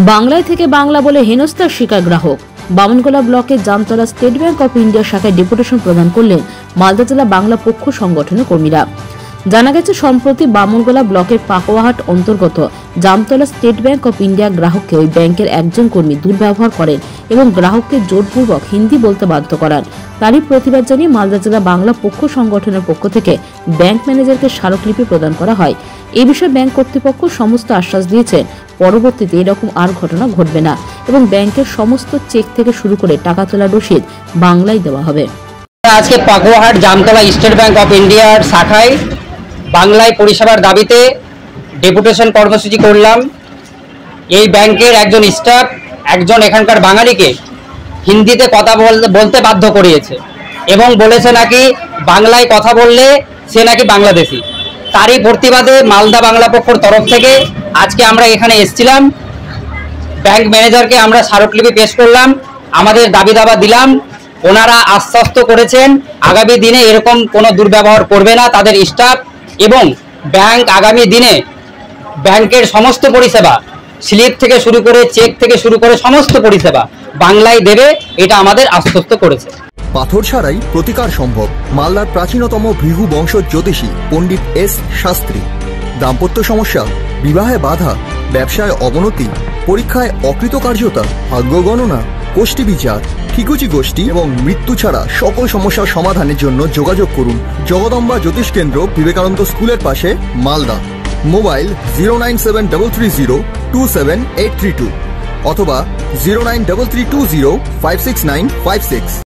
বাংলায় থেকে বাংলা বলে হেনস্থার শিকার গ্রাহক। বামনগোলা ব্লকের Jamtala state bank of India শাখায় ডেপুটেশন প্রদান করলেন মালদা জেলা বাংলা পক্ষ সংগঠনের কর্মীরা। জানা গেছে, সম্প্রতি বামনগোলা ব্লকের পাকুয়াহাট অন্তর্গত Jamtala state bank of India গ্রাহককে ওই ব্যাংকের একজন কর্মী দুর্ব্যবহার করেন এবং গ্রাহককে জোরপূর্বক হিন্দি বলতে বাধ্য করান। তারই প্রতিবাদ জানিয়ে মালদা জেলা বাংলা পক্ষ সংগঠনের পক্ষ থেকে ব্যাংক ম্যানেজারকে স্মারকলিপি প্রদান করা হয়। এই বিষয়ে ব্যাংক কর্তৃপক্ষ সমস্ত আশ্বাস দিয়েছেন পরবর্তীতে এরকম আর ঘটনা ঘটবে না এবং ব্যাংকের সমস্ত চেক থেকে শুরু করে টাকা তোলার রসিদ বাংলায় দেওয়া হবে। আজকে Pakuahat Jamtala state bank of ইন্ডিয়ার শাখায় বাংলায় পরিষেবার দাবিতে ডেপুটেশন কর্মসূচি করলাম। এই ব্যাংকের একজন স্টাফ একজন এখানকার বাঙালিকে হিন্দিতে কথা বলতে বাধ্য করিয়েছে এবং বলেছে নাকি বাংলায় কথা বললে সে নাকি বাংলাদেশি। তারই প্রতিবাদে মালদা বাংলা পক্ষর তরফ থেকে আজকে আমরা এখানে এসেছিলাম। ব্যাংক ম্যানেজারকে আমরা স্মারকলিপি পেশ করলাম, আমাদের দাবি দাবা দিলাম। ওনারা আশ্বস্ত করেছেন আগামী দিনে এরকম কোনো দুর্ব্যবহার করবে না তাদের স্টাফ, এবং ব্যাংক আগামী দিনে ব্যাংকের সমস্ত পরিষেবা স্লিপ থেকে শুরু করে চেক থেকে শুরু করে সমস্ত পরিষেবা বাংলায় দেবে, এটা আমাদের আশ্বস্ত করেছে। পাথর ছাড়াই প্রতিকার সম্ভব। মালদার প্রাচীনতম ভৃগু বংশ জ্যোতিষী পণ্ডিত এস শাস্ত্রী। দাম্পত্য সমস্যা, বিবাহে বাধা, ব্যবসায় অবনতি, পরীক্ষায় অকৃতকার্যতা, ভাগ্য গণনা, গোষ্ঠী বিচার, ঠিকুচি গোষ্ঠী এবং মৃত্যু ছাড়া সকল সমস্যার সমাধানের জন্য যোগাযোগ করুন জগদম্বা জ্যোতিষ কেন্দ্র, বিবেকানন্দ স্কুলের পাশে, মালদা। মোবাইল 09730278332 অথবা 09332056956।